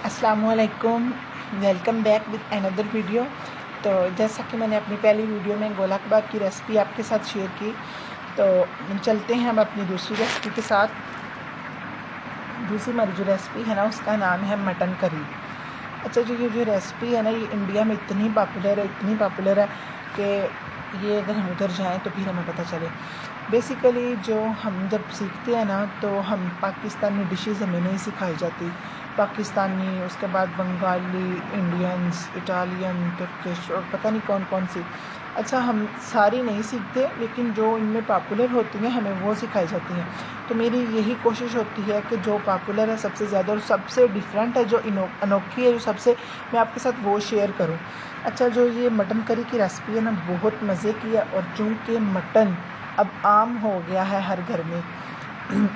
अस्सलामुअलैकुम, welcome back with another video. तो जैसा कि मैंने अपनी पहली वीडियो में गोला कबाब की रेसिपी आपके साथ शेयर की, तो चलते हैं हम अपनी दूसरी रेसिपी के साथ। दूसरी हमारी जो रेसिपी है ना, उसका नाम है मटन करी। अच्छा, ये जो रेसिपी है ना, ये इंडिया में इतनी पॉपुलर है कि ये अगर हम उधर जाएँ तो फिर हमें पता चले। बेसिकली जो हम जब सीखते हैं ना, तो हम पाकिस्तानी डिशेज़ हमें नहीं सिखाई जाती। पाकिस्तानी, उसके बाद बंगाली, इंडियंस, इटालियन, तुर्किश और पता नहीं कौन कौन सी। अच्छा, हम सारी नहीं सीखते, लेकिन जो इनमें पॉपुलर होती हैं हमें वो सिखाई जाती हैं। तो मेरी यही कोशिश होती है कि जो पॉपुलर है सबसे ज़्यादा और सबसे डिफरेंट है, जो अनोखी है, जो सबसे, मैं आपके साथ वो शेयर करूं। अच्छा, जो ये मटन करी की रेसिपी है ना, बहुत मज़े की है। और चूँकि मटन अब आम हो गया है हर घर में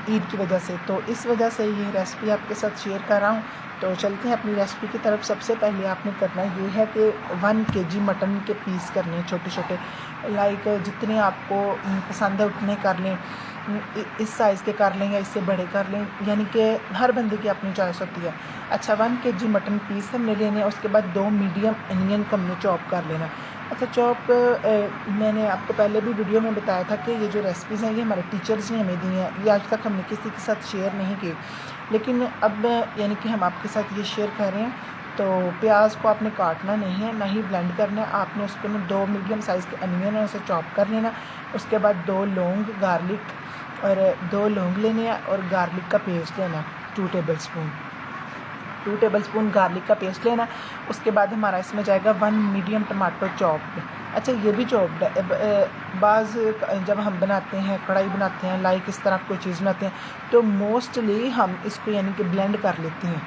ईद की वजह से, तो इस वजह से ये रेसिपी आपके साथ शेयर कर रहा हूँ। तो चलते हैं अपनी रेसिपी की तरफ। सबसे पहले आपने करना ये है कि 1 kg मटन के पीस करने हैं, छोटे छोटे, लाइक जितने आपको पसंद है उतने कर लें। इस साइज़ के कर लें या इससे बड़े कर लें, यानी कि हर बंदे की अपनी चॉइस होती है। अच्छा, 1 kg मटन पीस हमने लेने हैं। उसके बाद 2 मीडियम अनियन को हमने चॉप कर लेना। अच्छा, चॉप मैंने आपको पहले भी वीडियो में बताया था कि ये जो रेसिपीज़ हैं ये हमारे टीचर्स ने हमें दी हैं। ये आज तक हमने किसी के साथ शेयर नहीं की, लेकिन अब यानी कि हम आपके साथ ये शेयर कर रहे हैं। तो प्याज को आपने काटना नहीं है, ना ही ब्लेंड करना है। आपने उसको ना 2 मीडियम साइज़ के अनियन है उसे चॉप कर लेना। उसके बाद 2 लौंग गार्लिक, और 2 लौंग लेने हैं, और गार्लिक का पेस्ट लेना 2 टेबलस्पून गार्लिक का पेस्ट लेना। उसके बाद हमारा इसमें जाएगा 1 मीडियम टमाटो चॉप्ड। अच्छा, ये भी चॉप्ड है। बाज़ जब हम बनाते हैं, कढ़ाई बनाते हैं, लाइक इस तरह कोई चीज़ बनाते हैं, तो मोस्टली हम इसको यानी कि ब्लेंड कर लेते हैं।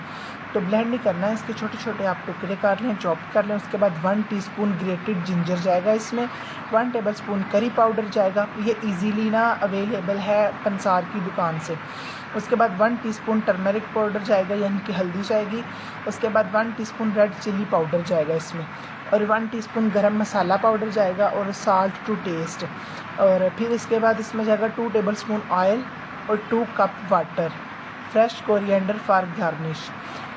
तो ब्लेंड नहीं करना है, इसके छोटे छोटे आप टुकड़े कर लें, चॉप कर लें। उसके बाद 1 टीस्पून ग्रेटेड जिंजर जाएगा इसमें। 1 टेबलस्पून करी पाउडर जाएगा। ये इजीली ना अवेलेबल है पंसार की दुकान से। उसके बाद 1 टीस्पून टर्मरिक पाउडर जाएगा, यानी कि हल्दी जाएगी। उसके बाद 1 टीस्पून रेड चिली पाउडर जाएगा इसमें, और 1 टीस्पून गरम मसाला पाउडर जाएगा, और साल्ट टू टेस्ट। और फिर इसके बाद इसमें जाएगा 2 टेबलस्पून ऑयल और 2 cup water, fresh coriander for garnish.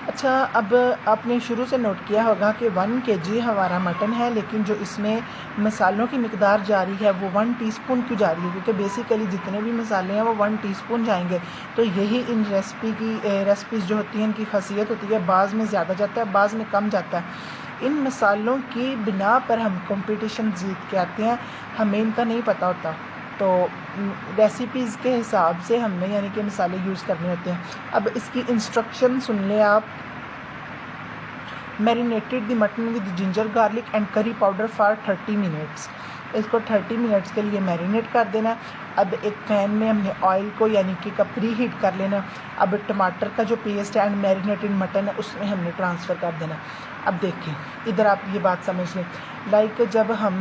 अच्छा, अब आपने शुरू से नोट किया होगा कि 1 kg हमारा मटन है, लेकिन जो इसमें मसालों की मिकदार जा रही है वो 1 टीस्पून क्यों जा रही है? क्योंकि बेसिकली जितने भी मसाले हैं वो 1 टीस्पून जाएंगे। तो यही इन रेसिपीज़ जो होती हैं इनकी खासियत होती है, बाज़ में ज़्यादा जाता है, बाज़ में कम जाता है। इन मसालों की बिना पर हम कंपटीशन जीत के आते हैं, हमें इनका नहीं पता होता। तो रेसिपीज़ के हिसाब से हमने यानी कि मसाले यूज़ करने होते हैं। अब इसकी इंस्ट्रक्शन सुन लें आप। Marinated the mutton with ginger garlic and curry powder for 30 minutes. इसको 30 मिनट्स के लिए मैरिनेट कर देना। अब एक पैन में हमने ऑयल को यानी कि प्री हीट कर लेना। अब टमाटर का जो पेस्ट है एंड मैरिनेटेड मटन है उसमें हमने ट्रांसफ़र कर देना। अब देखें, इधर आप ये बात समझ लें, लाइक जब हम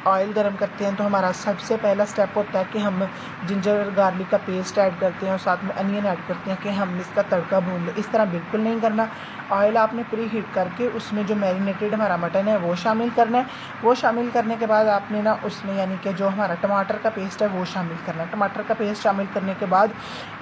ऑयल गरम करते हैं तो हमारा सबसे पहला स्टेप होता है कि हम जिंजर गार्लिक का पेस्ट ऐड करते हैं और साथ में अनियन ऐड करते हैं कि हम इसका तड़का भून लें। इस तरह बिल्कुल नहीं करना। ऑयल आपने प्री हीट करके उसमें जो मैरिनेटेड हमारा मटन है वो शामिल करना है। वो शामिल करने के बाद आपने ना उसमें यानी कि जो हमारा टमाटर का पेस्ट है वो शामिल करना है। टमाटर का पेस्ट शामिल करने के बाद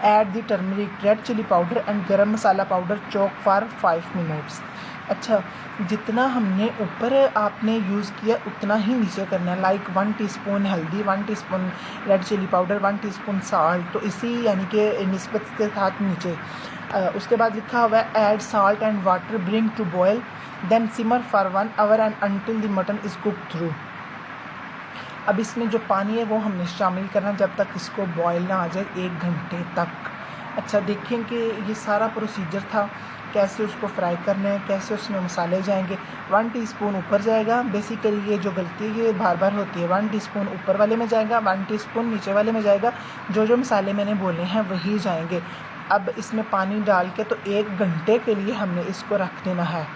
add the turmeric, red chilli powder and garam masala powder, chop for 5 minutes. अच्छा, जितना हमने ऊपर आपने यूज़ किया उतना ही नीचे करना है। लाइक 1 टीस्पून हल्दी, 1 teaspoon red chilli powder, 1 teaspoon salt, तो इसी यानी कि निस्बत के साथ नीचे। उसके बाद लिखा हुआ है add salt and water, bring to boil, then simmer for 1 hour and until the mutton is cook through. अब इसमें जो पानी है वो हमने शामिल करना जब तक इसको बॉयल ना आ जाए, 1 घंटे तक। अच्छा, देखें कि ये सारा प्रोसीजर था, कैसे उसको फ्राई करना है, कैसे उसमें मसाले जाएंगे। 1 टीस्पून ऊपर जाएगा। बेसिकली ये जो गलती है ये बार बार होती है। 1 टीस्पून ऊपर वाले में जाएगा, 1 टीस्पून नीचे वाले में जाएगा। जो जो मसाले मैंने बोले हैं वही जाएंगे। अब इसमें पानी डाल के तो 1 घंटे के लिए हमने इसको रख देना है,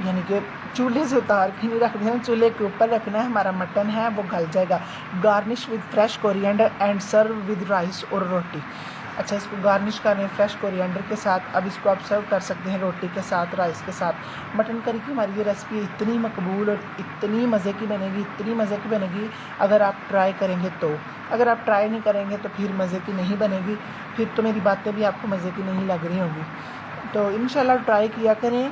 यानी कि चूल्हे से उतार के नहीं रख देना, चूल्हे के ऊपर रखना है। हमारा मटन है वो गल जाएगा। Garnish with fresh coriander and serve with rice और रोटी। अच्छा, इसको गार्निश करें फ्रेश कोरिएंडर के साथ। अब इसको आप सर्व कर सकते हैं रोटी के साथ, राइस के साथ। मटन करी की हमारी ये रेसिपी इतनी मकबूल और इतनी मज़े की बनेगी, इतनी मज़े की बनेगी अगर आप ट्राई करेंगे तो। अगर आप ट्राई नहीं करेंगे तो फिर मज़े की नहीं बनेगी, फिर तो मेरी बातें भी आपको मज़े की नहीं लग रही होंगी। तो इंशाल्लाह ट्राई किया करें।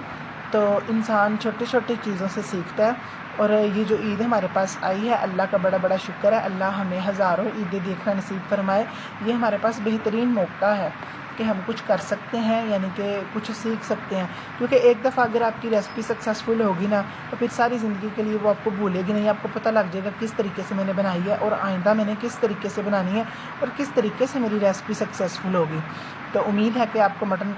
तो इंसान छोटी छोटी चीज़ों से सीखता है। और ये जो ईद हमारे पास आई है, अल्लाह का बड़ा बड़ा शुक्र है। अल्लाह हमें हज़ारों ईदें देखना नसीब फरमाए। ये हमारे पास बेहतरीन मौका है कि हम कुछ कर सकते हैं, यानी कि कुछ सीख सकते हैं। क्योंकि एक दफ़ा अगर आपकी रेसिपी सक्सेसफुल होगी ना, तो फिर सारी ज़िंदगी के लिए वो आपको भूलेगी नहीं। आपको पता लग जाएगा किस तरीके से मैंने बनाई है और आइंदा मैंने किस तरीके से बनानी है और किस तरीके से मेरी रेसिपी सक्सेसफुल होगी। तो उम्मीद है कि आपको मटन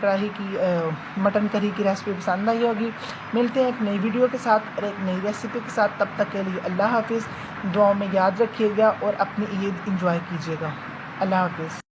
करी की रेसिपी पसंद आई होगी। मिलते हैं एक नई वीडियो के साथ और एक नई रेसिपी के साथ। तब तक के लिए अल्लाह हाफिज़। दुआओं में याद रखिएगा और अपनी ईद इंजॉय कीजिएगा। अल्लाह हाफिज़।